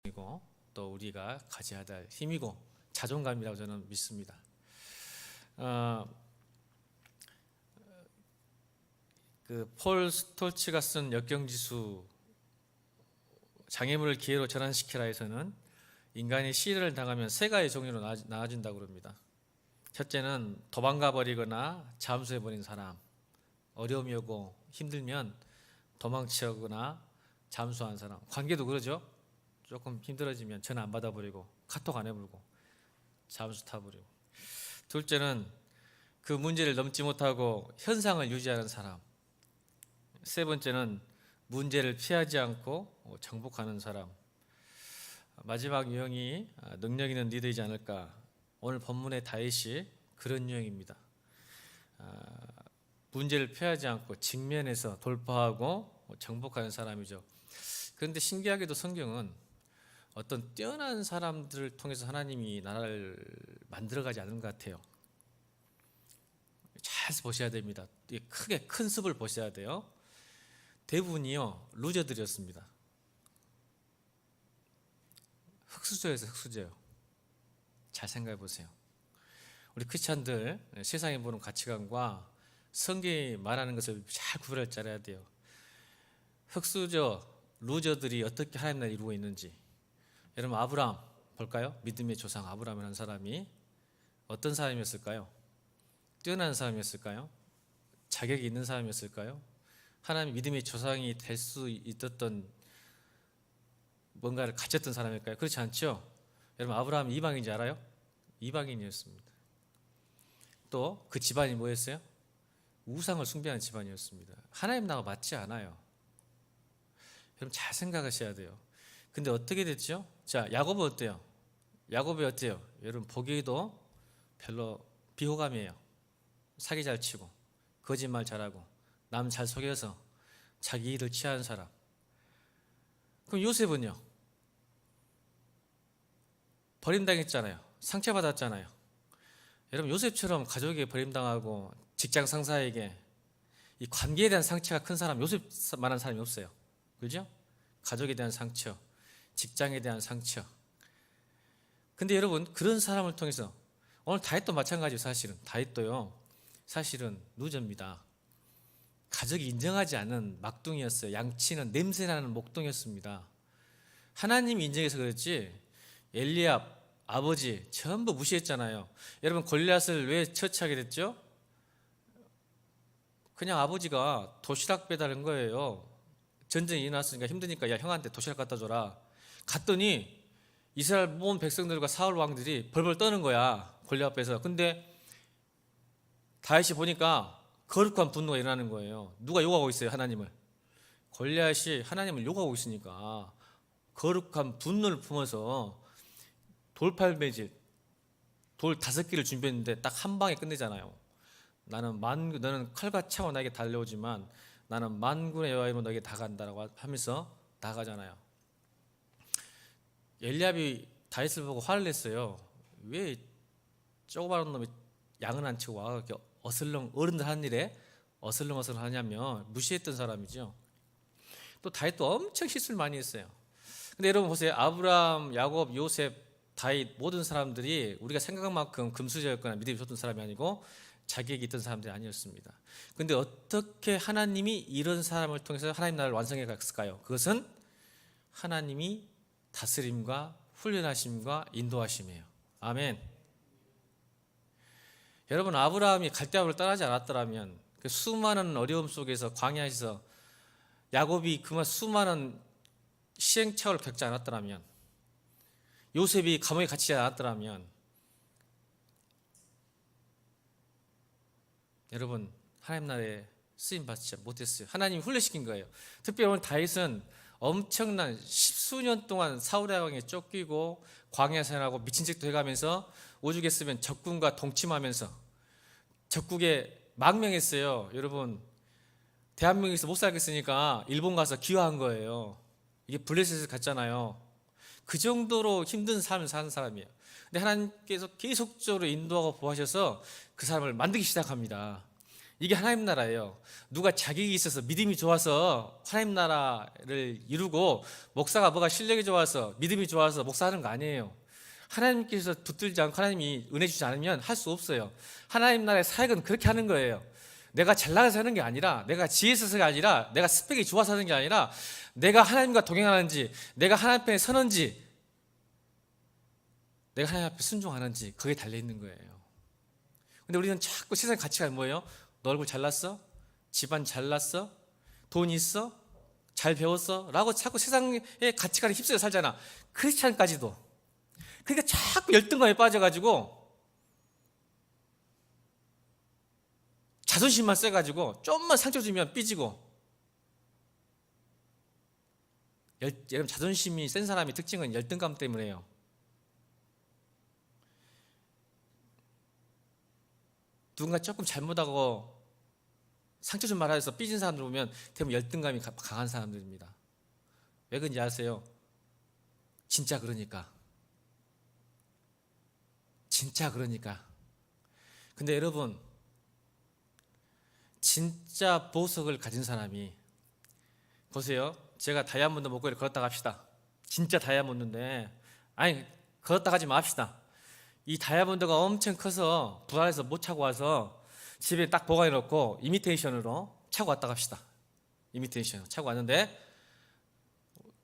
이고 또 우리가 가져야 될 힘이고 자존감이라고 저는 믿습니다. 폴 스톨츠가 쓴 역경지수 장애물을 기회로 전환시키라에서는 인간이 시련을 당하면 세 가지 종류로 나눠진다고 합니다. 첫째는 도망가 버리거나 잠수해 버린 사람, 어려움이 오고 힘들면 도망치거나 잠수한 사람. 관계도 그러죠. 조금 힘들어지면 전화 안 받아버리고 카톡 안 해버리고 잠수 타버리고. 둘째는 그 문제를 넘지 못하고 현상을 유지하는 사람. 세 번째는 문제를 피하지 않고 정복하는 사람. 마지막 유형이 능력 있는 리더이지 않을까. 오늘 본문의 다윗이 그런 유형입니다. 문제를 피하지 않고 직면해서 돌파하고 정복하는 사람이죠. 그런데 신기하게도 성경은 어떤 뛰어난 사람들을 통해서 하나님이 나라를 만들어가지 않은 것 같아요. 잘 보셔야 됩니다. 크게 큰 습을 보셔야 돼요. 대부분이요 루저들이었습니다. 흙수저에서 흙수저예요. 잘 생각해 보세요. 우리 크리스찬들 세상에 보는 가치관과 성경이 말하는 것을 잘 구별할 줄 알아야 돼요. 흙수저, 루저들이 어떻게 하나님 나라를 이루고 있는지. 여러분 아브라함 볼까요? 믿음의 조상 아브라함이라는 사람이 어떤 사람이었을까요? 뛰어난 사람이었을까요? 자격이 있는 사람이었을까요? 하나님 믿음의 조상이 될 수 있었던 뭔가를 가졌던 사람일까요? 그렇지 않죠? 여러분 아브라함이 이방인인지 알아요? 이방인이었습니다. 또 그 집안이 뭐였어요? 우상을 숭배하는 집안이었습니다. 하나님 나라가 맞지 않아요. 여러분 잘 생각하셔야 돼요. 근데 어떻게 됐죠? 자, 야곱은 어때요? 야곱이 어때요? 여러분 보기에도 별로 비호감이에요. 사기 잘 치고 거짓말 잘하고 남 잘 속여서 자기 일을 취하는 사람. 그럼 요셉은요? 버림당했잖아요. 상처받았잖아요. 여러분 요셉처럼 가족에게 버림당하고 직장 상사에게 이 관계에 대한 상처가 큰 사람 요셉만한 사람이 없어요. 그렇죠? 가족에 대한 상처, 직장에 대한 상처. 근데 여러분 그런 사람을 통해서 오늘 다윗도 마찬가지예요. 사실은 다윗도요 사실은 루저입니다. 가족이 인정하지 않은 막둥이였어요. 양치는 냄새나는 목동이었습니다. 하나님이 인정해서 그랬지 엘리압 아버지 전부 무시했잖아요. 여러분 골리앗을 왜 처치하게 됐죠? 그냥 아버지가 도시락 배달한 거예요. 전쟁이 일어났으니까 힘드니까 야 형한테 도시락 갖다 줘라. 갔더니 이스라엘 모든 백성들과 사울 왕들이 벌벌 떠는 거야. 골리앗 앞에서. 근데 다윗이 보니까 거룩한 분노가 일어나는 거예요. 누가 욕하고 있어요? 하나님을. 골리앗이 하나님을 욕하고 있으니까 거룩한 분노를 품어서 돌팔매질 돌 5개를 준비했는데 딱 한 방에 끝내잖아요. 너는 칼과 창으로 나에게 달려오지만 나는 만군의 여호와로 너에게 다간다라고 하면서 나가잖아요. 엘리압이 다윗을 보고 화를 냈어요. 왜 조그마한 놈이 양은 안 치고 와 이렇게 어슬렁 어른들 하는 일에 어슬렁어슬렁 하냐면 무시했던 사람이죠. 또 다윗도 엄청 실수를 많이 했어요. 근데 여러분 보세요. 아브라함, 야곱, 요셉, 다윗 모든 사람들이 우리가 생각한 만큼 금수저였거나 믿음이 좋던 사람이 아니고 자격이 있던 사람들이 아니었습니다. 근데 어떻게 하나님이 이런 사람을 통해서 하나님 나라를 완성해 갔을까요? 그것은 하나님이 다스림과 훈련하심과 인도하심이에요. 아멘. 여러분 아브라함이 갈대아우를 떠나지 않았더라면 그 수많은 어려움 속에서 광야에서 야곱이 그만 수많은 시행착오를 겪지 않았더라면 요셉이 감옥에 갇히지 않았더라면 여러분 하나님 나라에 쓰임 받지 못했어요. 하나님이 훈련시킨 거예요. 특별히 오늘 다윗은 엄청난 10수년 동안 사울의 왕에 쫓기고 광야 생활하고 미친 척도 해가면서 오죽했으면 적군과 동침하면서 적국에 망명했어요. 여러분 대한민국에서 못 살겠으니까 일본 가서 기화한 거예요. 이게 블레셋을 갔잖아요. 그 정도로 힘든 삶을 사는 사람이에요. 근데 하나님께서 계속적으로 인도하고 보호하셔서 그 사람을 만들기 시작합니다. 이게 하나님 나라예요. 누가 자격이 있어서 믿음이 좋아서 하나님 나라를 이루고 목사가 뭐가 실력이 좋아서 믿음이 좋아서 목사하는 거 아니에요. 하나님께서 붙들지 않고 하나님이 은혜 주지 않으면 할 수 없어요. 하나님 나라의 사역은 그렇게 하는 거예요. 내가 잘나가서 하는 게 아니라, 내가 지혜 있어서가 아니라, 내가 스펙이 좋아서 하는 게 아니라, 내가 하나님과 동행하는지, 내가 하나님 편에 서는지, 내가 하나님 앞에 순종하는지, 그게 달려있는 거예요. 근데 우리는 자꾸 세상 가치가 뭐예요? 너 얼굴 잘났어? 집안 잘났어? 돈 있어? 잘 배웠어? 라고 자꾸 세상의 가치관에 휩쓸려 살잖아. 크리스찬까지도. 그러니까 자꾸 열등감에 빠져가지고 자존심만 세가지고 좀만 상처 주면 삐지고. 여러분, 자존심이 센 사람의 특징은 열등감 때문에요. 누군가 조금 잘못하고 상처 좀 말해서 삐진 사람들 보면 대부분 열등감이 강한 사람들입니다. 왜 그런지 아세요? 진짜 그러니까. 근데 여러분, 진짜 보석을 가진 사람이, 보세요. 제가 다이아몬드 목걸이를 걸었다 갑시다. 진짜 다이아몬드인데, 아니 걸었다 가지 맙시다. 이 다이아몬드가 엄청 커서 부산에서 못 차고 와서 집에 딱 보관해 놓고 이미테이션으로 차고 왔다 갑시다. 이미테이션 차고 왔는데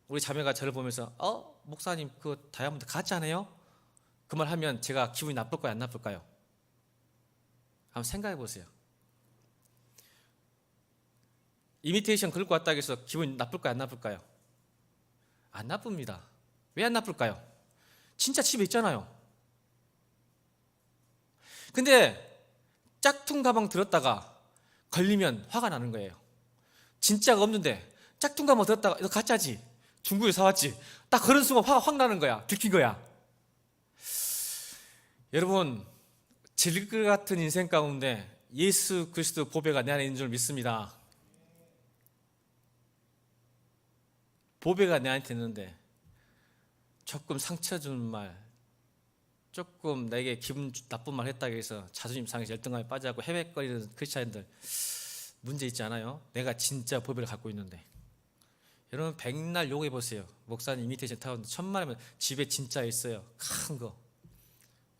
우리 자매가 저를 보면서 목사님 그 다이아몬드 가짜네요? 그 말 하면 제가 기분이 나쁠까요, 안 나쁠까요? 한번 생각해 보세요. 이미테이션 긁고 왔다고 해서 기분이 나쁠까요, 안 나쁠까요? 안 나쁩니다. 왜 안 나쁠까요? 진짜 집에 있잖아요. 근데 짝퉁 가방 들었다가 걸리면 화가 나는 거예요. 진짜가 없는데 짝퉁 가방 들었다가 이거 가짜지, 중국에서 사왔지, 딱 그런 순간 화가 확 나는 거야. 들킨 거야. 여러분, 질것 같은 인생 가운데 예수 그리스도 보배가 내 안에 있는 줄 믿습니다. 보배가 내 안에 있는데 조금 상처 주는 말, 조금 나에게 기분 나쁜 말 했다고 해서 자존심 상해서 열등감에 빠져갖고 헤매거리는 크리스찬들 문제 있지 않아요? 내가 진짜 보배를 갖고 있는데. 여러분, 백날 요구해 보세요. 목사님 이미테이션 타운드 1000만 원이면 집에 진짜 있어요. 큰 거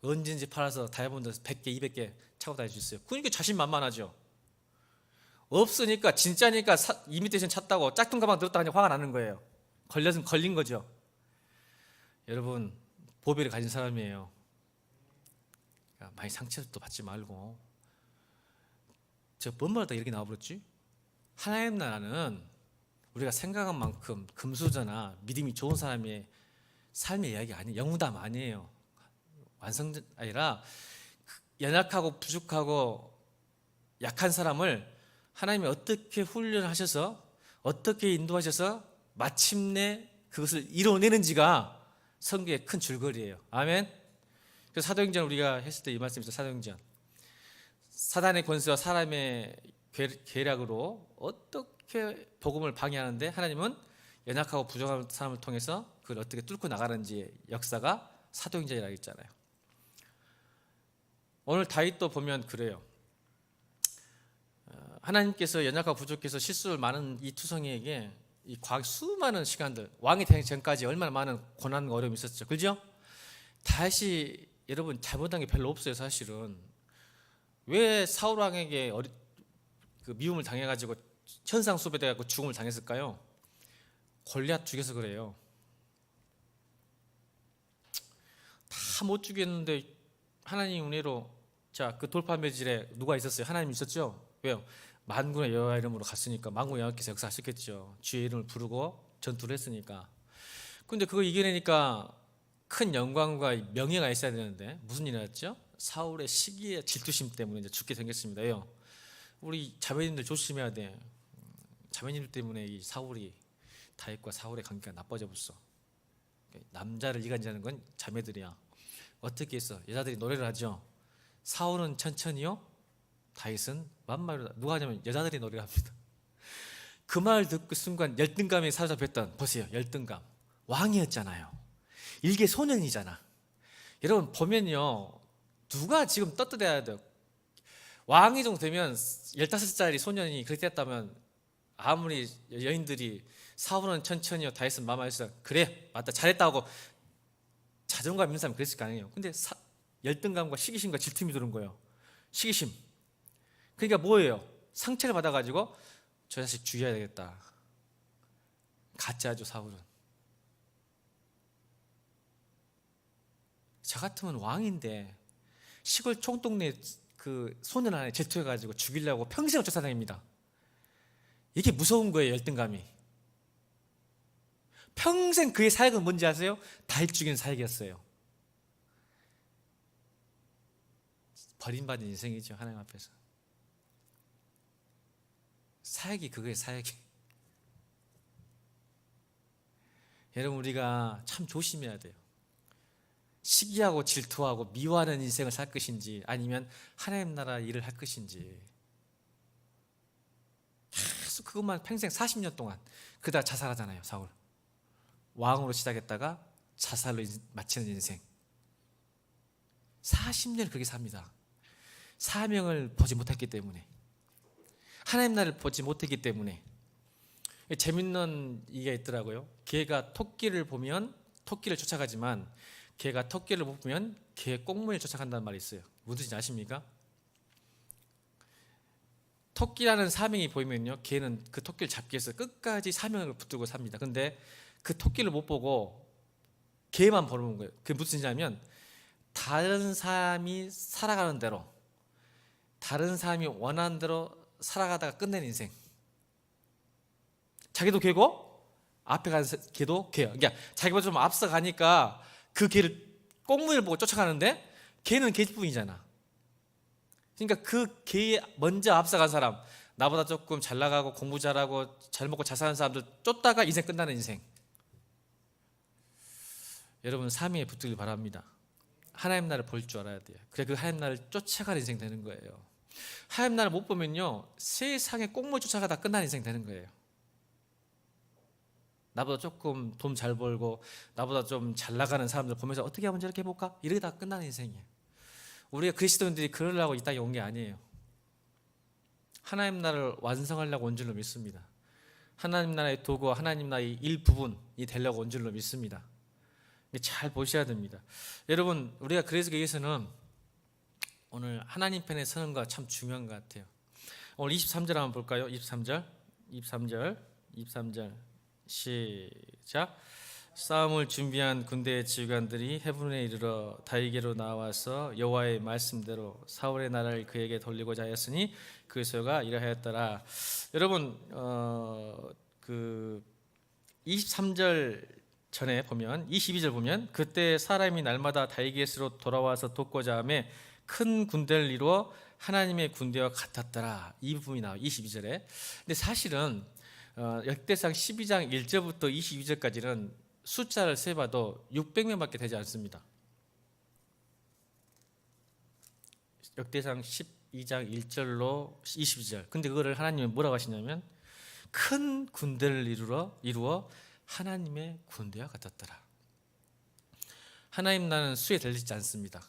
언제든지 팔아서 다이아몬드 100개 200개 차고 다닐 수 있어요. 그러니까 자신만만하죠. 없으니까, 진짜니까 이미테이션 찾다고 짝퉁 가방 들었다 하니 화가 나는 거예요. 걸린 거죠. 여러분, 보배를 가진 사람이에요. 많이 상처도 받지 말고. 제가 뭔 말하다 이렇게 나와버렸지? 하나님 나라는 우리가 생각한 만큼 금수저나 믿음이 좋은 사람의 삶의 이야기 아니에요. 영웅담 아니에요. 완성된 아니라 연약하고 부족하고 약한 사람을 하나님이 어떻게 훈련하셔서, 어떻게 인도하셔서 마침내 그것을 이뤄내는지가 성경의 큰 줄거리예요. 아멘. 그래서 사도행전 우리가 했을 때 이 말씀이죠. 사도행전, 사단의 권세와 사람의 계략으로 어떻게 복음을 방해하는데 하나님은 연약하고 부족한 사람을 통해서 그걸 어떻게 뚫고 나가는지의 역사가 사도행전이라고 했잖아요. 오늘 다윗도 보면 그래요. 하나님께서 연약하고 부족해서 실수를 많은 이 투성이에게 이 과학 수많은 시간들, 왕이 되기 전까지 얼마나 많은 고난과 어려움이 있었죠. 그죠? 다시 여러분 잘못한 게 별로 없어요. 사실은 왜 사울 왕에게 그 미움을 당해가지고 천상수배돼가지고 죽음을 당했을까요? 골리앗 죽여서 그래요. 다 못 죽였는데 하나님 은혜로 자, 그 돌파매질에 누가 있었어요? 하나님 있었죠? 왜요? 만군의 여호와 이름으로 갔으니까 만군의 여호와께서 역사하셨겠죠. 주의 이름을 부르고 전투를 했으니까. 근데 그거 이겨내니까 큰 영광과 명예가 있어야 되는데 무슨 일이 났죠? 사울의 시기의 질투심 때문에 이제 죽게 생겼습니다. 왜요? 우리 자매님들 조심해야 돼. 자매님들 때문에 이 사울이, 다윗과 사울의 관계가 나빠져 버렸어. 남자를 이간질하는 건 자매들이야. 어떻게 했어? 여자들이 노래를 하죠. 사울은 천천히요, 다윗은 만마로. 누가 하냐면 여자들이 노래를 합니다. 그 말 듣고 순간 열등감이 사로잡혔던, 보세요, 열등감. 왕이었잖아요. 일개 소년이잖아. 여러분 보면요, 누가 지금 떳떳해야 돼요? 왕이 정도 되면 15살짜리 소년이 그렇게 했다면 아무리 여인들이 사울은 천천히요 다윗은 마마에서 그래 맞다 잘했다 하고 자존감 있는 사람이 그랬을 거 아니에요. 근데 열등감과 시기심과 질투심이 드는 거예요. 시기심. 그러니까 뭐예요? 상처를 받아가지고 저 자식 죽여야 되겠다. 가짜죠 사울은. 저 같으면 왕인데 시골 총동네 그 소년 안에 질투해가지고 죽이려고 평생을 쫓아다닙니다. 이게 무서운 거예요. 열등감이. 평생 그의 사역은 뭔지 아세요? 다윗 죽이는 사역이었어요. 버림받은 인생이죠. 하나님 앞에서. 사역이 그거예요. 사역이. 여러분 우리가 참 조심해야 돼요. 시기하고 질투하고 미워하는 인생을 살 것인지 아니면 하나님 나라 일을 할 것인지 계속 그것만 평생 40년 동안 그러다 자살하잖아요. 사울 왕으로 시작했다가 자살로 마치는 인생 40년을 그렇게 삽니다. 사명을 보지 못했기 때문에 하나님 나라를 보지 못했기 때문에 재밌는 얘기가 있더라고요. 개가 토끼를 보면 토끼를 쫓아가지만 개가 토끼를 못 보면 개의 꽁무니를 쫓아간다는 말이 있어요. 무슨 뜻인지 아십니까? 토끼라는 사명이 보이면요 개는 그 토끼를 잡기 위해서 끝까지 사명을 붙들고 삽니다. 근데 그 토끼를 못 보고 개만 보는 거예요. 그게 무슨 뜻이냐면 다른 사람이 살아가는 대로 다른 사람이 원하는 대로 살아가다가 끝내는 인생. 자기도 개고 앞에 가는 개도 개야. 그러니까 자기보다 좀 앞서가니까 그 개를 꽁무니를 보고 쫓아가는데 개는 개뿐이잖아. 그러니까 그 개에 먼저 앞서간 사람, 나보다 조금 잘 나가고 공부 잘하고 잘 먹고 잘 사는 사람들 쫓다가 인생 끝나는 인생. 여러분 사명에 붙들길 바랍니다. 하나님 나라를 볼 줄 알아야 돼요. 그래 그 하나님 나라를 쫓아가는 인생 되는 거예요. 하나님 나라를 못 보면요 세상에 꽁무니 쫓아가다 끝나는 인생 되는 거예요. 나보다 조금 돈 잘 벌고 나보다 좀 잘 나가는 사람들 보면서 어떻게 하면 저렇게 해볼까? 이러다 끝나는 인생이에요. 우리가 그리스도인들이 그러려고 이 땅에 온 게 아니에요. 하나님 나라를 완성하려고 온 줄로 믿습니다. 하나님 나라의 도구와 하나님 나라의 일부분이 되려고 온 줄로 믿습니다. 잘 보셔야 됩니다. 여러분 우리가 그래서 여기서는 오늘 하나님 편에 서는 거 참 중요한 것 같아요. 오늘 23절 한번 볼까요? 23절 시작. 싸움을 준비한 군대의 지휘관들이 헤브론에 이르러 다윗에게로 나와서 여호와의 말씀대로 사울의 나라를 그에게 돌리고자 하였으니 그 소가 이러하였더라. 여러분 그 23절 전에 보면 22절 보면 그때 사람이 날마다 다윗에게로 돌아와서 돕고자 하며 큰 군대를 이루어 하나님의 군대와 같았더라. 이 부분이 나와요. 22절에. 근데 사실은 역대상 12장 1절부터 22절까지는 숫자를 세봐도 600명밖에 되지 않습니다. 역대상 12장 1절로 22절. 근데 그거를 하나님은 뭐라고 하시냐면 큰 군대를 이루어 하나님의 군대와 같았더라. 하나님 나라는 수에 달리지 않습니다.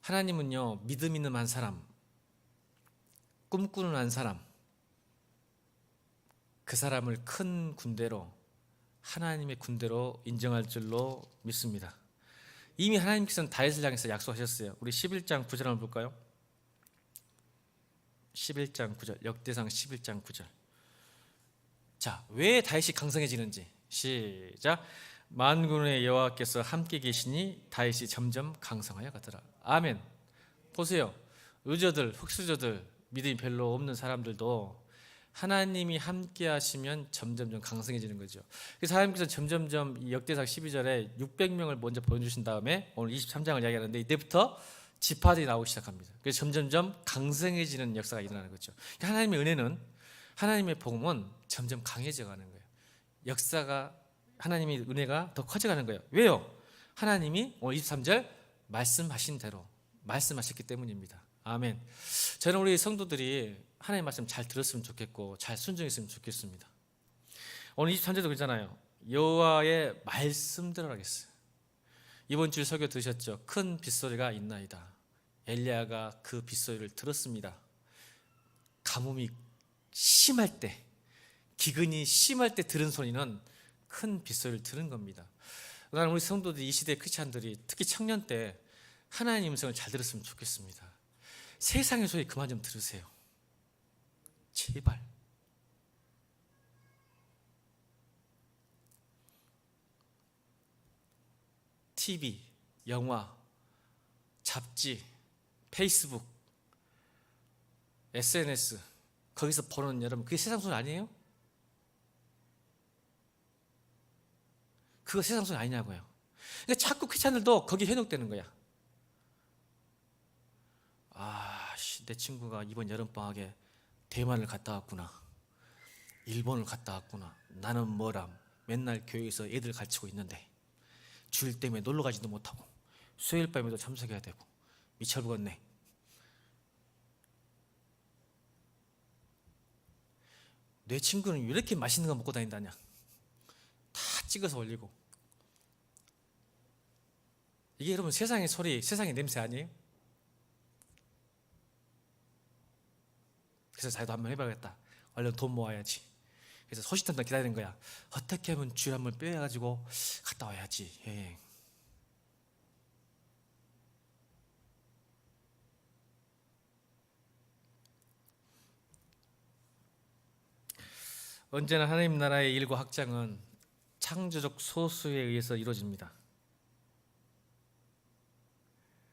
하나님은요 믿음 있는 한 사람, 꿈꾸는 한 사람, 그 사람을 큰 군대로 하나님의 군대로 인정할 줄로 믿습니다. 이미 하나님께서는 다윗을 향해서 약속하셨어요. 우리 11장 9절 한번 볼까요? 11장 9절 역대상 11장 9절. 자, 왜 다윗이 강성해지는지 시작. 만군의 여호와께서 함께 계시니 다윗이 점점 강성하여 가더라. 아멘. 보세요. 의저들, 흑수저들, 믿음이 별로 없는 사람들도 하나님이 함께 하시면 점점점 강성해지는 거죠. 그래서 하나님께서 점점점 이 역대상 12절에 600명을 먼저 보여주신 다음에 오늘 23장을 이야기하는데 이때부터 지파들이 나오기 시작합니다. 그래서 점점점 강성해지는 역사가 일어나는 거죠. 하나님의 은혜는 하나님의 복음은 점점 강해져 가는 거예요. 역사가 하나님의 은혜가 더 커져가는 거예요. 왜요? 하나님이 오늘 23절 말씀하신 대로 말씀하셨기 때문입니다. 아멘. 저는 우리 성도들이 하나님의 말씀 잘 들었으면 좋겠고 잘 순종했으면 좋겠습니다. 오늘 23절도 그러잖아요. 여호와의 말씀대로 하겠어요. 이번 주 설교 들으셨죠? 큰 빗소리가 있나이다. 엘리야가 그 빗소리를 들었습니다. 가뭄이 심할 때, 기근이 심할 때 들은 소리는 큰 빗소리를 들은 겁니다. 나는 우리 성도들, 이 시대 크리스찬들이 특히 청년 때 하나님 음성을 잘 들었으면 좋겠습니다. 세상의 소리 그만 좀 들으세요. 제발. TV, 영화, 잡지, 페이스북, SNS, 거기서 보는, 여러분, 그게 세상 소리 아니에요? 그거 세상 소리 아니냐고요. 그러니까 자꾸 크리스찬들도 거기 현혹되는 거야. 내 친구가 이번 여름방학에 대만을 갔다 왔구나, 일본을 갔다 왔구나. 나는 뭐람, 맨날 교회에서 애들 가르치고 있는데 주일 때문에 놀러 가지도 못하고 수요일 밤에도 참석해야 되고 미쳐버렸네. 내 친구는 왜 이렇게 맛있는 거 먹고 다닌다냐. 다 찍어서 올리고. 이게 여러분 세상의 소리, 세상의 냄새 아니에요? 그래서 자기도 한번 해봐야겠다. 얼른 돈 모아야지. 그래서 소식탄다 기다리는 거야. 어떻게 하면 주일 한번 빼가지고 갔다 와야지. 여행. 언제나 하나님 나라의 일과 확장은 창조적 소수에 의해서 이루어집니다.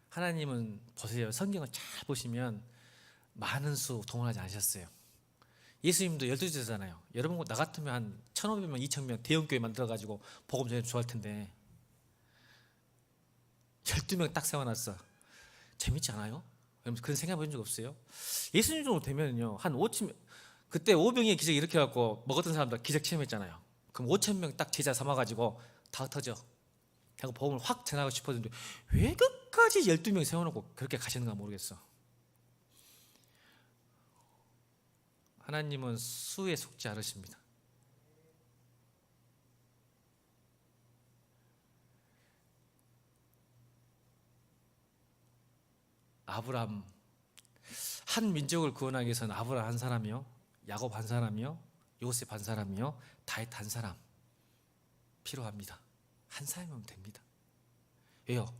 하나님은 보세요. 성경을 잘 보시면 많은 수 동원하지 않으셨어요. 예수님도 12제잖아요. 여러분 나 같으면 한 1,500명, 2,000명 대형교회 만들어가지고 복음 전해도 좋아할 텐데 12명 딱 세워놨어. 재밌지 않아요? 여러분 그런 생각 해본 적 없어요? 예수님 정도 되면요 한 5천, 그때 오병이의 기적 일으켜갖고 먹었던 사람들 기적 체험했잖아요. 그럼 5,000명 딱 제자 삼아가지고 다 흩어져. 하고 복음을 확 전하고 싶었는데 왜 끝까지 12명 세워놓고 그렇게 가시는가 모르겠어. 하나님은 수에 속지 않으십니다. 아브라함, 한 민족을 구원하기 위해서는 아브라함 한 사람이요, 야곱 한 사람이요, 요셉 한 사람이요, 다윗 한 사람 필요합니다. 한 사람이면 됩니다. 왜요?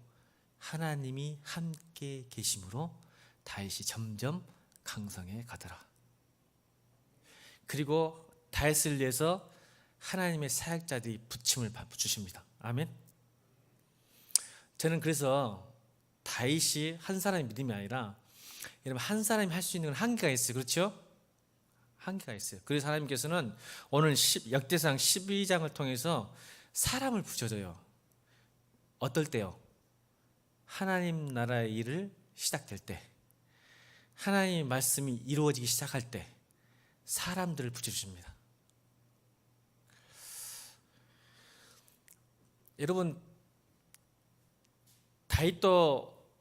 하나님이 함께 계심으로 다윗이 점점 강성해 가더라. 그리고 다윗을 위해서 하나님의 사역자들이 부침을 주십니다. 아멘. 저는 그래서 다윗이 한 사람의 믿음이 아니라 여러분 한 사람이 할 수 있는 건 한계가 있어요. 그렇죠? 한계가 있어요. 그래서 하나님께서는 오늘 역대상 12장을 통해서 사람을 붙여줘요. 어떨 때요? 하나님 나라의 일을 시작될 때, 하나님의 말씀이 이루어지기 시작할 때 사람들을 붙여주십니다. 여러분 다윗도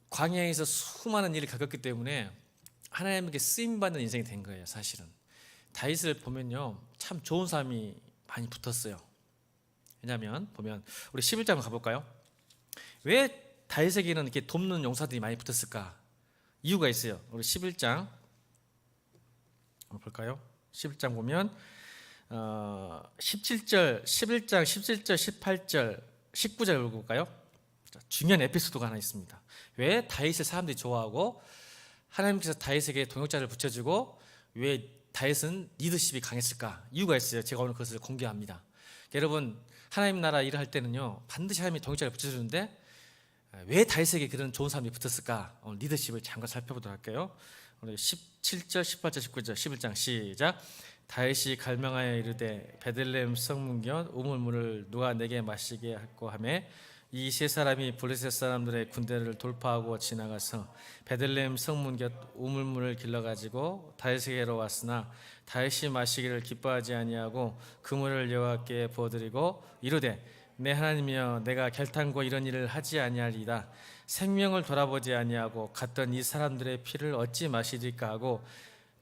광야에서 수많은 일을 겪었기 때문에 하나님에게 쓰임받는 인생이 된 거예요. 사실은 다윗을 보면요 참 좋은 사람이 많이 붙었어요. 왜냐하면 보면 우리 11장 가볼까요? 왜 다윗에게는 이렇게 돕는 용사들이 많이 붙었을까? 이유가 있어요. 우리 11장 한번 볼까요? 11장 보면 17절, 11장 17절, 18절, 19절 읽어볼까요? 중요한 에피소드가 하나 있습니다. 왜 다윗을 사람들이 좋아하고 하나님께서 다윗에게 동역자를 붙여주고 왜 다윗은 리더십이 강했을까? 이유가 있어요. 제가 오늘 그것을 공개합니다. 여러분 하나님 나라 일을 할 때는요 반드시 하나님이 동역자를 붙여주는데 왜 다윗에게 그런 좋은 사람이 붙었을까? 오늘 리더십을 잠깐 살펴보도록 할게요. 오늘 17절, 18절, 19절, 11장 시작. 다윗이 갈망하여 이르되 베들레헴 성문곁 우물물을 누가 내게 마시게 할꼬 하며 이 세 사람이 블레셋 사람들의 군대를 돌파하고 지나가서 베들레헴 성문곁 우물물을 길러가지고 다윗에게로 왔으나 다윗이 마시기를 기뻐하지 아니하고 그 물을 여호와께 부어드리고 이르되 내 하나님이여 내가 결탄코 이런 일을 하지 아니하리이다. 생명을 돌아보지 아니하고 갔던 이 사람들의 피를 어찌 마시리까 하고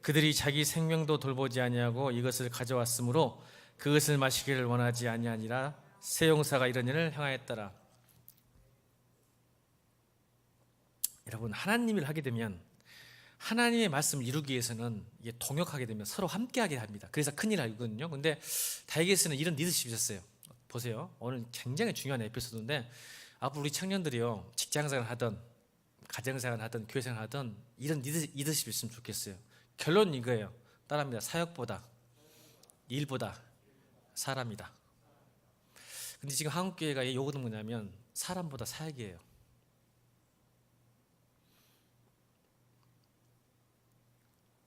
그들이 자기 생명도 돌보지 아니하고 이것을 가져왔으므로 그것을 마시기를 원하지 아니하니라. 세 용사가 이런 일을 행하였더라. 여러분, 하나님을 하게 되면 하나님의 말씀을 이루기 위해서는 이게 동역하게 되면 서로 함께하게 합니다. 그래서 큰일 나거든요. 근데 다윗에게는 이런 리더십이 있었어요. 보세요. 오늘 굉장히 중요한 에피소드인데 앞으로 우리 청년들이요, 직장생활 하든 가정생활 하든 교회생활 하든 이런 리더십이 있으면 좋겠어요. 결론은 이거예요. 따라합니다. 사역보다 일보다 사람이다. 근데 지금 한국교회가 요구는 뭐냐면 사람보다 사역이에요.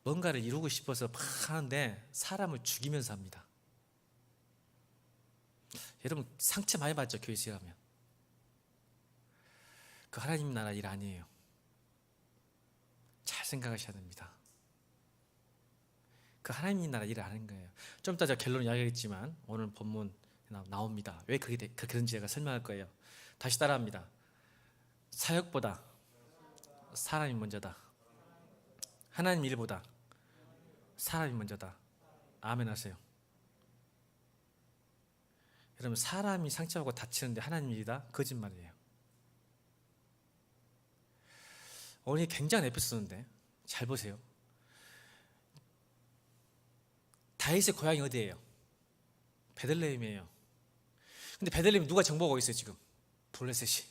뭔가를 이루고 싶어서 막 하는데 사람을 죽이면서 합니다. 여러분, 상처 많이 받죠, 교회에서 하면. 그 하나님 나라 일 아니에요. 잘 생각하셔야 됩니다. 그 하나님 나라 일을 하는 거예요. 좀 이따 제가 결론 이야기하겠지만 오늘 본문 나옵니다. 왜 그렇게 그런지 제가 설명할 거예요. 다시 따라합니다. 사역보다 사람이 먼저다. 하나님 일보다 사람이 먼저다. 아멘 하세요. 여러분, 사람이 상처받고 다치는데 하나님 일이다? 거짓말이에요. 오늘 굉장한 에피소드인데 잘 보세요. 다윗의 고향이 어디예요? 베들레헴이에요. 근데 베들레헴 누가 정복하고 있어요 지금? 블레셋이.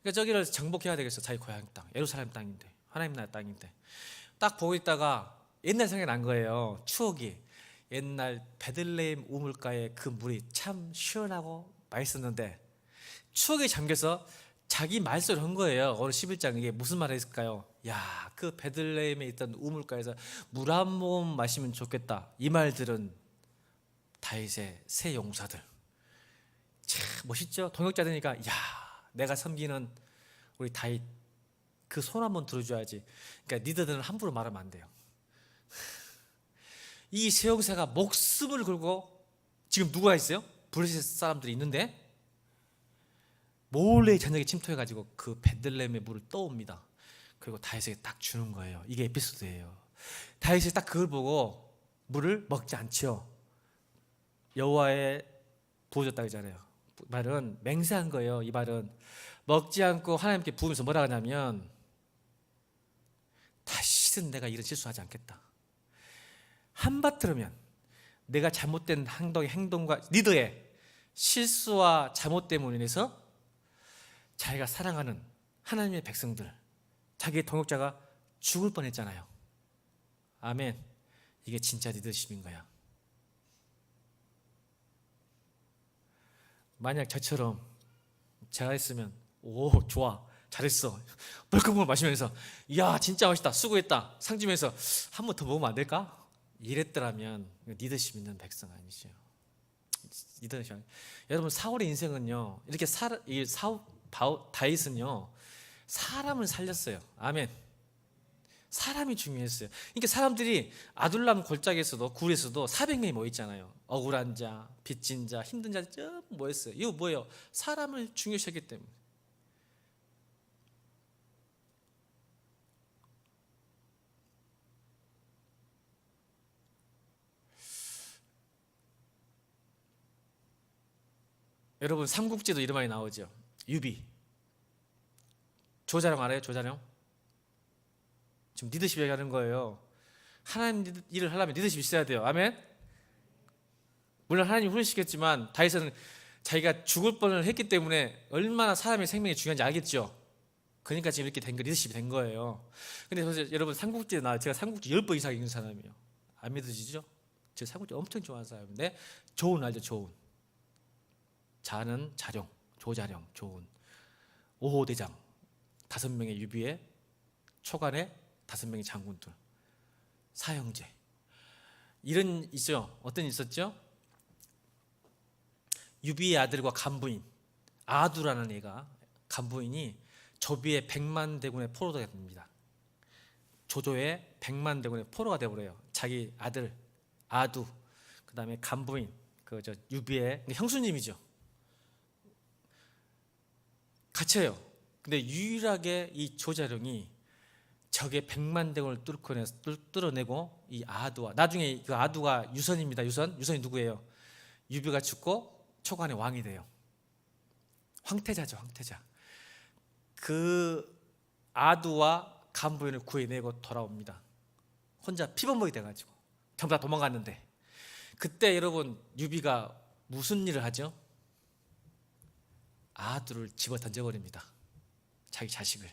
그러니까 저기를 정복해야 되겠어. 자기 고향 땅, 예루살렘 땅인데, 하나님 나라 땅인데. 딱 보고 있다가 옛날 생각이 난 거예요. 추억이. 옛날 베들레헴 우물가에 그 물이 참 시원하고 맛있었는데 추억에 잠겨서 자기 말소를 한 거예요. 오늘 11장 이게 무슨 말을 했을까요? 야, 그 베들레헴에 있던 우물가에서 물 한 모금 마시면 좋겠다. 이 말들은 다윗의 새 용사들. 참 멋있죠? 동역자 되니까 야, 내가 섬기는 우리 다윗 그 손 한번 들어줘야지. 그러니까 니들은 함부로 말하면 안 돼요. 이 새 용사가 목숨을 걸고 지금 누가 있어요? 블레셋 사람들이 있는데 몰래 저녁에 침투해가지고 그 베들레헴의 물을 떠옵니다. 그리고 다윗에게 딱 주는 거예요. 이게 에피소드예요. 다윗이 딱 그걸 보고 물을 먹지 않죠. 여호와의 부어줬다고 하잖아요. 말은 맹세한 거예요. 이 말은 먹지 않고 하나님께 부으면서 뭐라 하냐면 다시는 내가 이런 실수하지 않겠다. 한바탕으면 내가 잘못된 행동과 리더의 실수와 잘못 때문에 인해서 자기가 사랑하는 하나님의 백성들, 자기의 동역자가 죽을 뻔했잖아요. 아멘. 이게 진짜 리더십인 거야. 만약 저처럼 제가 했으면 오 좋아 잘했어 벌컥벌컥 마시면서 야 진짜 맛있다 수고했다 상 주면서 한 번 더 먹으면 안 될까? 이랬더라면 리더십 있는 백성 아니죠. 리더십. 여러분, 사울의 인생은요 이렇게 다윗은요 사람을 살렸어요. 아멘. 사람이 중요했어요. 그러니까 사람들이 아둘람 골짜기에서도 굴에서도 400명이 모였잖아요. 억울한 자, 빚진 자, 힘든 자 쭉 모였어요. 이거 뭐예요? 사람을 중요시했기 때문에. 여러분, 삼국지도 이름 많이 나오죠. 유비. 조자룡 알아요? 조자룡? 지금 리더십 얘기하는 거예요. 하나님 일을 하려면 리더십이 있어야 돼요. 아멘? 물론 하나님 후회시켰지만 다윗은 자기가 죽을 뻔을 했기 때문에 얼마나 사람의 생명이 중요한지 알겠죠. 그러니까 지금 이렇게 된 거, 리더십이 된 거예요. 근데 여러분, 삼국지에 제가 삼국지 10번 이상 읽는 사람이에요. 안 믿어지죠? 제가 삼국지 엄청 좋아하는 사람인데 조은 알죠? 조은. 자는 자룡, 조자룡, 조은. 5호 대장 5명의 유비에 초간에 5명의 장군들, 사형제. 이런 있죠. 어떤 있었죠? 유비의 아들과 간부인 아두라는 애가, 간부인이 조비의 100만 대군의 포로가 됩니다. 조조의 100만 대군의 포로가 되어버려요. 자기 아들 아두, 그 다음에 간부인 유비의 형수님이죠. 갇혀요. 근데 유일하게 이 조자룡이 적의 100만 대군을 뚫어내고 이 아두와, 나중에 그 아두가 유선입니다. 유선이 누구예요? 유비가 죽고 초간의 왕이 돼요. 황태자죠. 황태자. 그 아두와 간부인을 구해내고 돌아옵니다. 혼자 피범벅이 돼가지고 전부 다 도망갔는데, 그때 여러분 유비가 무슨 일을 하죠? 아두를 집어 던져버립니다. 자기 자식을.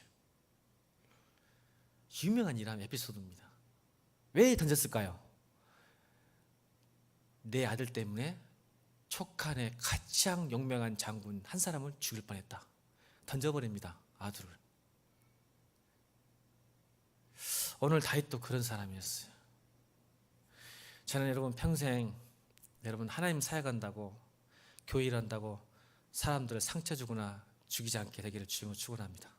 유명한 일화의 에피소드입니다. 왜 던졌을까요? 내 아들 때문에 촉한의 가장 용맹한 장군 한 사람을 죽일 뻔했다. 던져버립니다. 아두를. 오늘 다윗도 그런 사람이었어요. 저는 여러분 평생 여러분 하나님 사역한다고, 교회 일한다고 사람들을 상처 주거나 죽이지 않게 되기를 주님으로 축원합니다.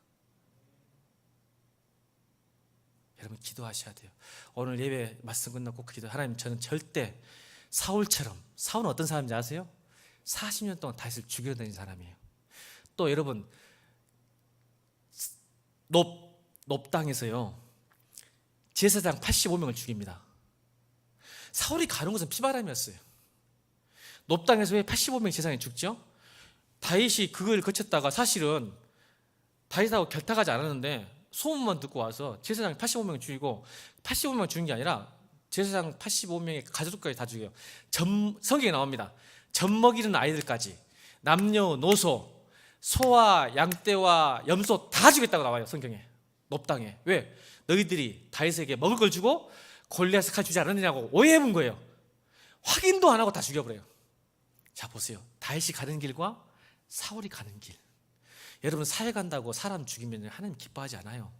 여러분 기도하셔야 돼요. 오늘 예배 말씀 끝나고 꼭 기도. 하나님, 저는 절대 사울처럼, 사울은 어떤 사람인지 아세요? 40년 동안 다윗을 죽이려 다닌 사람이에요. 또 여러분 높 땅에서요 제사장 85명을 죽입니다. 사울이 가는 곳은 피바람이었어요. 높 땅에서 왜 85명 제사장이 죽죠? 다윗이 그걸 거쳤다가 사실은 다윗하고 결탁하지 않았는데 소문만 듣고 와서 제사장 85명을 죽이고, 85명을 죽인 게 아니라 제사장 85명의 가족까지 다 죽여요. 성경에 나옵니다. 젖 먹이는 아이들까지, 남녀노소, 소와 양떼와 염소 다 죽였다고 나와요, 성경에. 높 땅에. 왜? 너희들이 다윗에게 먹을 걸 주고 골리앗을 칼 주지 않았느냐고 오해해본 거예요. 확인도 안 하고 다 죽여버려요. 자 보세요, 다윗이 가는 길과 사울이 가는 길. 여러분 사역한다고 사람 죽이면 하나님 기뻐하지 않아요.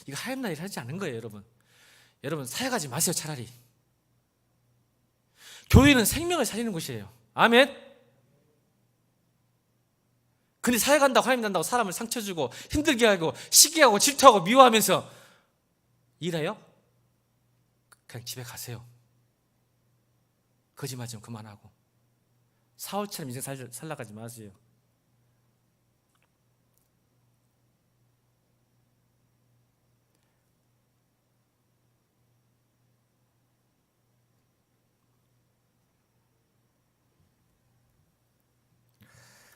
이거 하나님 나라를 하지 않은 거예요. 여러분 사역하지 마세요. 차라리. 교회는 생명을 살리는 곳이에요. 아멘. 근데 사역한다고 하나님 난다고 사람을 상처 주고 힘들게 하고 시기하고 질투하고 미워하면서 일해요? 그냥 집에 가세요. 거짓말 좀 그만하고 사울처럼 인생 살아가지 마세요.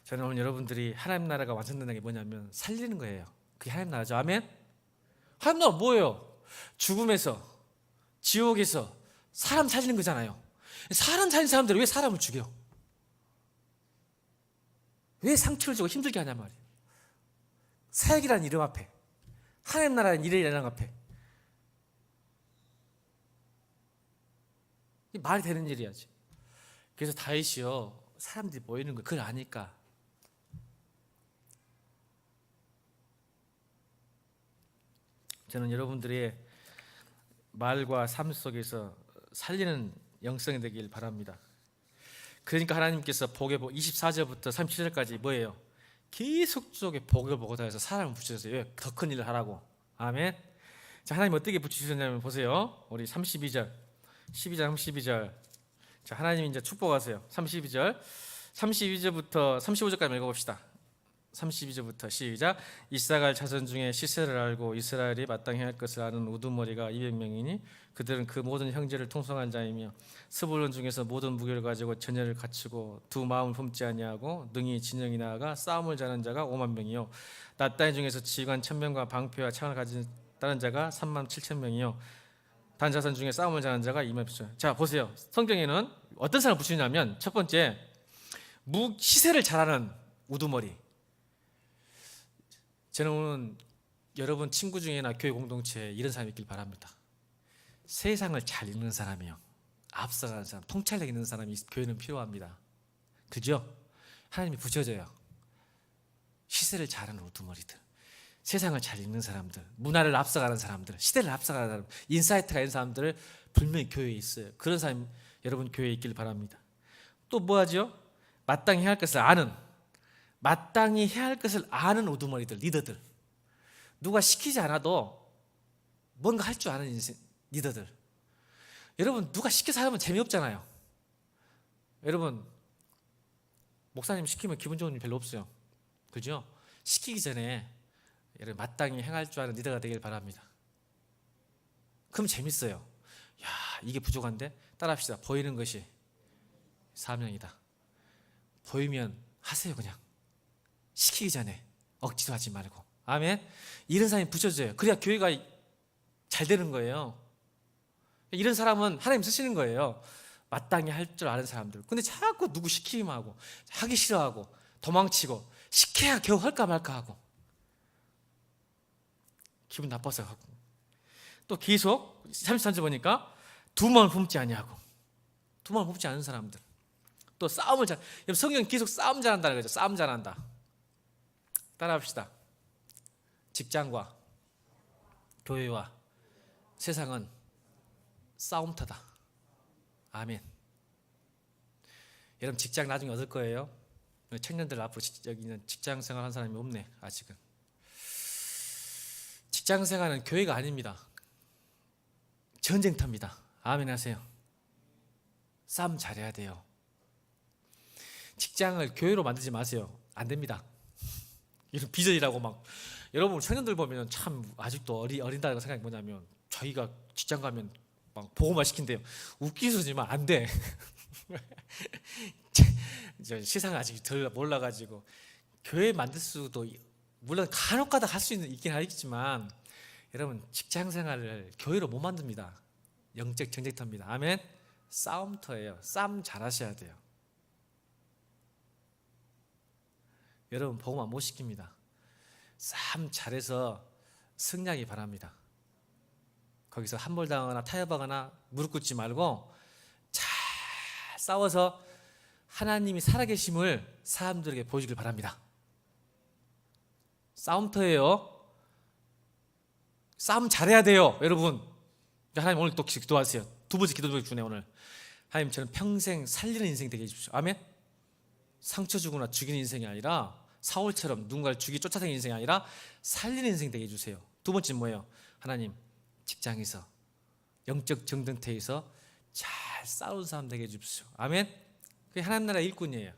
저는 오늘 여러분들이 하나님 나라가 완성된다는 게 뭐냐면 살리는 거예요. 그게 하나님 나라죠. 아멘. 하나님 나라 뭐예요? 죽음에서, 지옥에서 사람 살리는 거잖아요. 사람 살린 사람들이 왜 사람을 죽여? 왜 상처를 주고 힘들게 하냐 말이에요. 사역이라는 이름 앞에, 하나님 나라는 이름이라는 앞에 이게 말이 되는 일이야지. 그래서 다윗이요 사람들이 모이는 거 그걸 아니까 저는 여러분들의 말과 삶 속에서 살리는 영성이 되길 바랍니다. 그러니까 하나님께서 복의 24절부터 37절까지 뭐예요? 계속적으로 복을 보고 다해서 사람을 붙여주세요. 더 큰 일을 하라고. 아멘. 자, 하나님 어떻게 붙여주셨냐면 보세요. 우리 32절, 12절, 32절. 자, 하나님이 이제 축복하세요. 32절, 32절부터 35절까지 읽어봅시다. 32절부터 시작. 이사갈 자손 중에 시세를 알고 이스라엘이 마땅히 할 것을 아는 우두머리가 200명이니 그들은 그 모든 형제를 통성한 자이며 스불론 중에서 모든 무기를 가지고 전열을 갖추고 두 마음을 품지 아니하고 능히 진영이 나아가 싸움을 자는 자가 5만 명이요 낫다이 중에서 지휘관 1000명과 방패와 창을 가진 다른 자가 3만 7천 명이요 단 자손 중에 싸움을 자는 자가 2만 8천. 자 보세요. 성경에는 어떤 사람을 붙이냐면 첫 번째 시세를 잘하는 우두머리. 저는 오늘 여러분 친구 중에나 교회 공동체에 이런 사람이 있길 바랍니다. 세상을 잘 읽는 사람이요, 앞서가는 사람, 통찰력 있는 사람이 교회는 필요합니다. 그죠? 하나님이 붙여줘요. 시세를 잘하는 우두머리들, 세상을 잘 읽는 사람들, 문화를 앞서가는 사람들, 시대를 앞서가는 사람, 인사이트가 있는 사람들을 분명히 교회에 있어요. 그런 사람이 여러분 교회에 있길 바랍니다. 또 뭐하죠? 마땅히 해야 할 것을 아는, 마땅히 해야 할 것을 아는 우두머리들, 리더들. 누가 시키지 않아도 뭔가 할 줄 아는 리더들. 여러분 누가 시켜서 하면 재미없잖아요. 여러분 목사님 시키면 기분 좋은 일 별로 없어요. 그죠? 시키기 전에 여러분 마땅히 행할 줄 아는 리더가 되길 바랍니다. 그럼 재밌어요. 야, 이게 부족한데 따라합시다. 보이는 것이 사명이다. 보이면 하세요. 그냥 시키기 전에 억지로 하지 말고. 아멘. 이런 사람이 붙여져요. 그래야 교회가 잘 되는 거예요. 이런 사람은 하나님 쓰시는 거예요. 마땅히 할 줄 아는 사람들. 근데 자꾸 누구 시키기만 하고 하기 싫어하고 도망치고 시켜야 겨우 할까 말까 하고 기분 나빠서 하고 또 계속 33절 보니까 두 마음을 품지 아니하고 두 마음을 품지 않은 사람들 또 싸움을 잘 성경 계속 싸움 잘한다는 거죠. 싸움 잘한다. 따라합시다. 직장과 교회와 세상은 싸움터다. 아멘. 여러분 직장 나중에 얻을 거예요. 청년들 앞으로 여기는 직장 생활한 사람이 없네 아직은. 직장 생활은 교회가 아닙니다. 전쟁터입니다. 아멘 하세요. 싸움 잘해야 돼요. 직장을 교회로 만들지 마세요. 안 됩니다. 이런 비전이라고 막 여러분 청년들 보면 참 아직도 어린다는 생각이 뭐냐면 자기가 직장 가면 막 보고만 시킨대요. 웃기소지만 안 돼. 세상 아직 덜 몰라가지고 교회 만들 수도 물론 간혹가다 할 수 있긴 하겠지만 여러분 직장 생활을 교회로 못 만듭니다. 영적 전쟁터입니다. 아멘. 싸움터예요. 싸움 잘하셔야 돼요. 여러분 보고만 못 시킵니다. 싸움 잘해서 승리하기 바랍니다. 거기서 함몰당하거나 타협하거나 무릎 꿇지 말고 잘 싸워서 하나님이 살아계심을 사람들에게 보여주길 바랍니다. 싸움터예요. 싸움 잘해야 돼요, 여러분. 하나님 오늘 또 기도하세요. 두 번째 기도 주네 오늘. 하나님 저는 평생 살리는 인생 되게 해주십시오. 아멘. 상처 주거나 죽이는 인생이 아니라 사울처럼 누군가를 쫓아다니는 인생이 아니라 살리는 인생 되게 해주세요. 두 번째는 뭐예요? 하나님 직장에서 영적 정등태에서 잘 싸우는 사람 되게 해주십시오. 아멘. 그게 하나님 나라 일꾼이에요.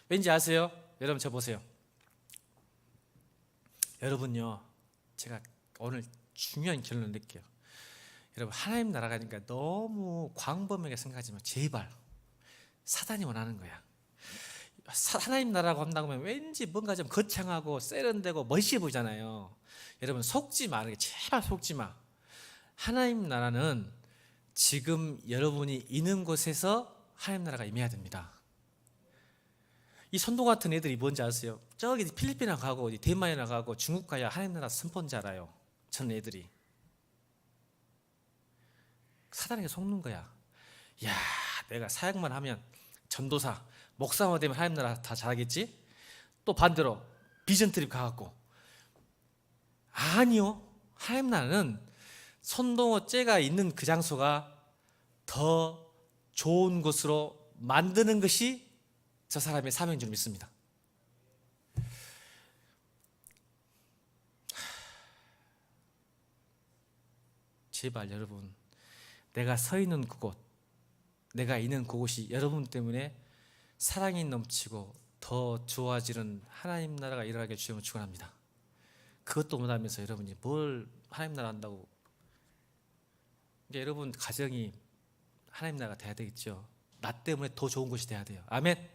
왠지 아세요? 여러분 저 보세요. 여러분요 제가 오늘 중요한 결론을 낼게요. 여러분 하나님 나라 가니까 너무 광범위하게 생각하지 마. 제발 사단이 원하는 거야. 하나님 나라라고 한다고 하면 왠지 뭔가 좀 거창하고 세련되고 멋있어 보이잖아요. 여러분 속지 마. 제발 속지 마. 하나님 나라는 지금 여러분이 있는 곳에서 하나님 나라가 임해야 됩니다. 이 선도 같은 애들이 뭔지 아세요? 저기 필리핀이나 가고 어디 대만이나 가고 중국 가야 하나님 나라 선포인지 알아요. 저는 애들이 사단에게 속는 거야. 야, 내가 사역만 하면 전도사, 목사만 되면 하나님 나라 다 잘하겠지? 또 반대로 비전 트립 가갖고 아니요. 하나님 나라는 선동어 째가 있는 그 장소가 더 좋은 곳으로 만드는 것이 저 사람의 사명인 줄 믿습니다. 제발 여러분 내가 서 있는 그곳 내가 있는 그곳이 여러분 때문에 사랑이 넘치고 더 좋아지는 하나님 나라가 일어나게 주님을 축원합니다. 그것도 못하면서 여러분이 뭘 하나님 나라 한다고 그러니까 여러분 가정이 하나님 나라가 돼야 되겠죠. 나 때문에 더 좋은 곳이 돼야 돼요. 아멘.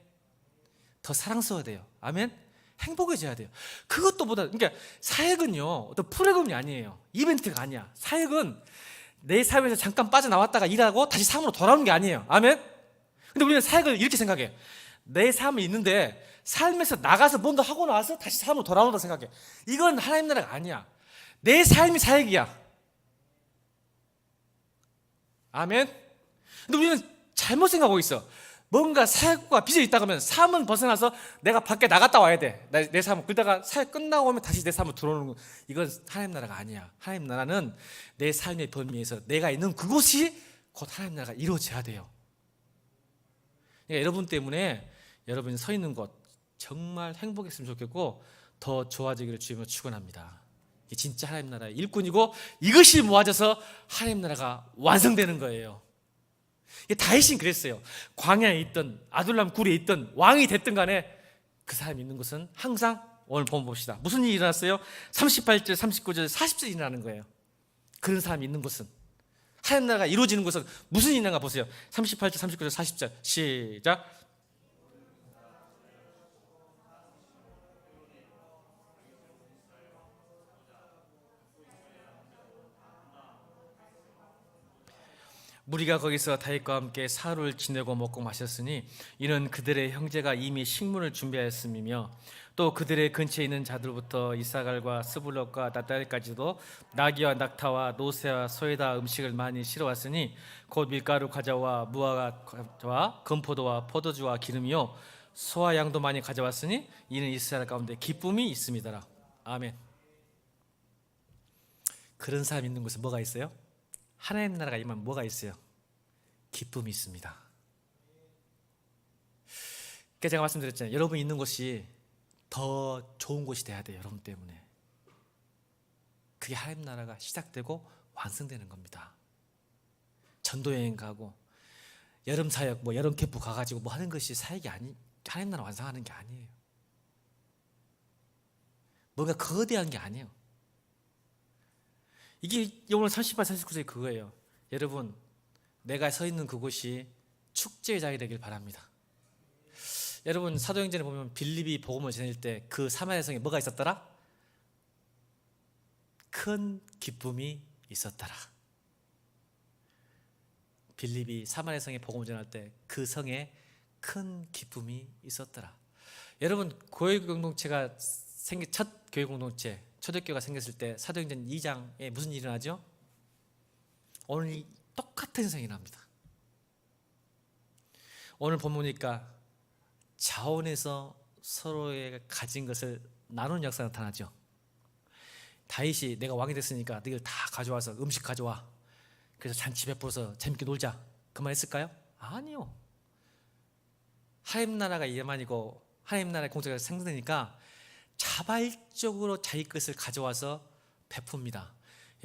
더 사랑스러워야 돼요. 아멘. 행복해져야 돼요. 그것도 보다 그러니까 사역은요 어떤 프로그램이 아니에요. 이벤트가 아니야. 사역은 내 삶에서 잠깐 빠져나왔다가 일하고 다시 삶으로 돌아오는 게 아니에요. 아멘. 근데 우리는 사역을 이렇게 생각해. 내 삶이 있는데 삶에서 나가서 뭔가 하고 나서 다시 삶으로 돌아온다 생각해. 이건 하나님 나라가 아니야. 내 삶이 사역이야. 아멘. 근데 우리는 잘못 생각하고 있어. 뭔가 사역과 비전이 있다고 하면 삶은 벗어나서 내가 밖에 나갔다 와야 돼. 내 삶을 그러다가 사역 끝나고 오면 다시 내 삶으로 들어오는 거. 이건 하나님 나라가 아니야. 하나님 나라는 내 삶의 범위에서 내가 있는 그곳이 곧 하나님 나라가 이루어져야 돼요. 그러니까 여러분 때문에 여러분이 서 있는 곳 정말 행복했으면 좋겠고 더 좋아지기를 주님으로 축원합니다. 이게 진짜 하나님 나라의 일꾼이고 이것이 모아져서 하나님 나라가 완성되는 거예요. 다윗이 그랬어요. 광야에 있던 아둘람 굴에 있던 왕이 됐든 간에 그 사람이 있는 것은 항상 오늘 본문 봅시다. 무슨 일이 일어났어요? 38절, 39절, 40절 일어나는 거예요. 그런 사람이 있는 곳은 하나님 나라가 이루어지는 곳은 무슨 일이 있는가 보세요. 38절, 39절, 40절 시작. 무리가 거기서 다윗과 함께 사흘을 지내고 먹고 마셨으니 이는 그들의 형제가 이미 식문을 준비하였음이며 또 그들의 근처에 있는 자들부터 이사갈과 스불럭과 나달까지도 나귀와 낙타와 노새와 소에다 음식을 많이 실어왔으니 곧 밀가루 과자와 무화과 과자와 금포도와 포도주와 기름이요 소와 양도 많이 가져왔으니 이는 이스라엘 가운데 기쁨이 있음이더라. 아멘. 그런 사람 있는 곳에 뭐가 있어요? 하나님 나라가 임하면 뭐가 있어요? 기쁨이 있습니다. 그러니까 제가 말씀드렸잖아요. 여러분 있는 곳이 더 좋은 곳이 돼야 돼요. 여러분 때문에. 그게 하나님 나라가 시작되고 완성되는 겁니다. 전도여행 가고 여름 사역 여름 캠프 가가지고 하는 것이 사역이 하나님 나라 완성하는 게 아니에요. 뭔가 거대한 게 아니에요. 이게 오늘 38, 39세 그거예요. 여러분, 내가 서 있는 그곳이 축제의 장이 되길 바랍니다. 여러분, 사도행전에 보면 빌립이 복음을 전할 때 그 사마리아 성에 뭐가 있었더라? 큰 기쁨이 있었더라. 빌립이 사마리아 성에 복음을 전할 때 그 성에 큰 기쁨이 있었더라. 여러분, 교회 공동체가 첫 교회 공동체 초대교회가 생겼을 때 사도행전 2장에 무슨 일이 일어나죠? 오늘 똑같은 현상이 일어납니다. 오늘 보니까 자원에서 서로의 가진 것을 나누는 역사가 나타나죠. 다윗이 내가 왕이 됐으니까 너희들 다 가져와서 음식 가져와. 그래서 잔치 베풀어서 재밌게 놀자. 그 말 했을까요? 아니요. 하나님 나라가 예만이고 하나님 나라의 공동체가 생성되니까 자발적으로 자기 것을 가져와서 베풉니다.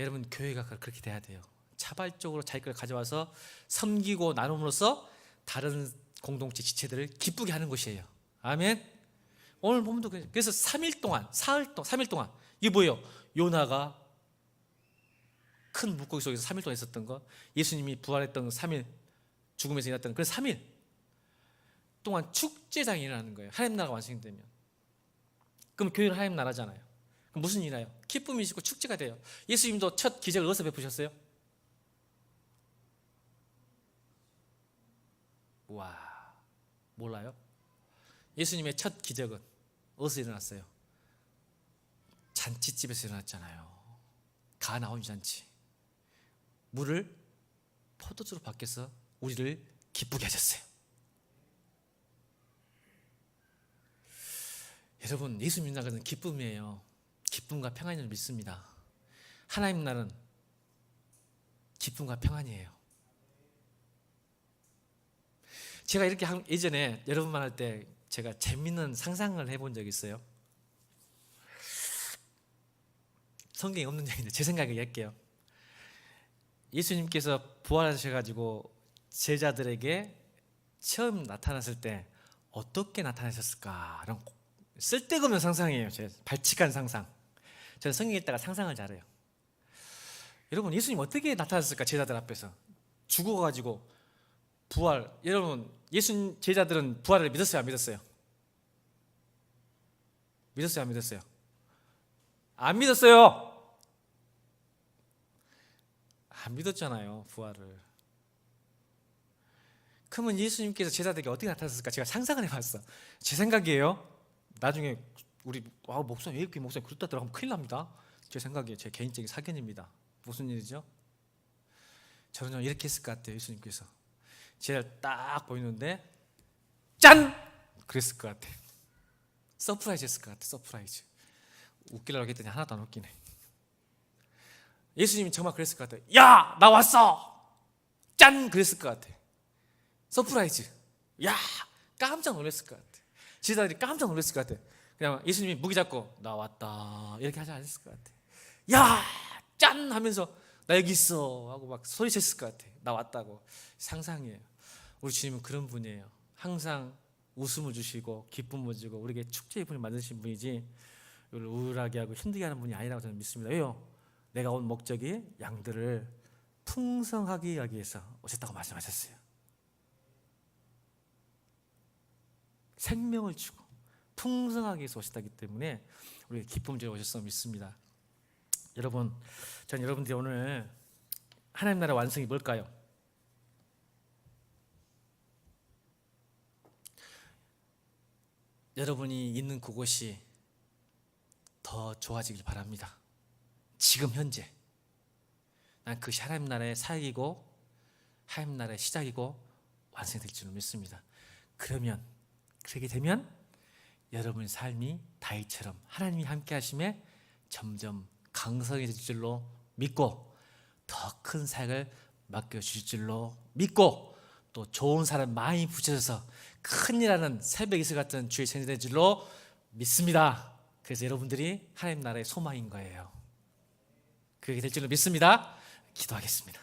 여러분 교회가 그렇게 돼야 돼요. 자발적으로 자기 것을 가져와서 섬기고 나눔으로써 다른 공동체 지체들을 기쁘게 하는 것이에요. 아멘. 오늘 보면 그래서 3일 동안 3일 동안 이게 뭐예요? 요나가 큰 물고기 속에서 3일 동안 있었던 거, 예수님이 부활했던 3일, 죽음에서 일어났던 그 3일 동안 축제장이 일어나는 거예요. 하나님 나라가 완성되면. 그럼 교회는 하나님 나라잖아요. 그럼 무슨 일이 나요? 기쁨이 있고 축제가 돼요. 예수님도 첫 기적을 어디서 베푸셨어요? 와, 몰라요? 예수님의 첫 기적은 어디서 일어났어요? 잔치집에서 일어났잖아요. 가나온 잔치. 물을 포도주로 바뀌어서 우리를 기쁘게 하셨어요. 여러분, 예수님 나라는 기쁨이에요. 기쁨과 평안을 믿습니다. 하나님 나라는 기쁨과 평안이에요. 제가 이렇게 예전에 여러분 만날 때 제가 재밌는 상상을 해본 적이 있어요. 성경에 없는 얘기인데 제 생각에 할게요. 예수님께서 부활하셔가지고 제자들에게 처음 나타났을 때 어떻게 나타나셨을까? 이런 쓸데없는 상상이에요. 제 발칙한 상상. 저는 성경 읽다가 상상을 잘해요. 여러분, 예수님 어떻게 나타났을까? 제자들 앞에서 죽어가지고 부활. 여러분, 예수님 제자들은 부활을 믿었어요, 안 믿었어요? 믿었어요, 안 믿었어요? 안 믿었어요. 안 믿었잖아요, 부활을. 그러면 예수님께서 제자들에게 어떻게 나타났을까? 제가 상상을 해봤어. 제 생각이에요. 나중에 우리 목사님, 왜 이렇게 목사님 그렇다 들어가면 큰일 납니다. 제 생각이에요. 제 개인적인 사견입니다. 무슨 일이죠? 저는 이렇게 했을 것 같아요. 예수님께서 제자를 딱 보이는데 짠! 그랬을 것 같아. 서프라이즈 했을 것 같아. 서프라이즈. 웃기려고 했더니 하나도 안 웃기네. 예수님이 정말 그랬을 것 같아. 야! 나 왔어! 짠! 그랬을 것 같아. 서프라이즈. 야! 깜짝 놀랐을 것 같아. 제자들이 깜짝 놀랐을 것 같아. 그냥 예수님이 무기 잡고 나 왔다 이렇게 하지 않았을 것 같아. 야! 짠! 하면서 나 여기 있어 하고 막 소리쳤을 것 같아. 나 왔다고. 상상이에요. 우리 주님은 그런 분이에요. 항상 웃음을 주시고 기쁨을 주고 우리에게 축제의 분을 만드신 분이지 우리를 우울하게 하고 힘들게 하는 분이 아니라고 저는 믿습니다. 왜요? 내가 온 목적이 양들을 풍성하게 하기 위해서 오셨다고 말씀하셨어요. 생명을 주고 풍성하게 해서 오셨다기 때문에 우리 기쁨 주러 오셨어 믿습니다. 여러분, 전 여러분들이 오늘 하나님 나라 완성이 뭘까요? 여러분이 있는 그곳이 더 좋아지길 바랍니다. 지금 현재 난 그것이 하나님 나라의 사역이고 하나님 나라의 시작이고 완성이 될 줄 믿습니다. 그렇게 되면 여러분의 삶이 다윗처럼 하나님이 함께 하심에 점점 강성해질 줄로 믿고 더 큰 사역을 맡겨주실 줄로 믿고 또 좋은 사람 많이 붙여져서 큰일하는 새벽 이슬 같은 주의 천사 될 줄로 믿습니다. 그래서 여러분들이 하나님 나라의 소망인 거예요. 그렇게 될 줄로 믿습니다. 기도하겠습니다.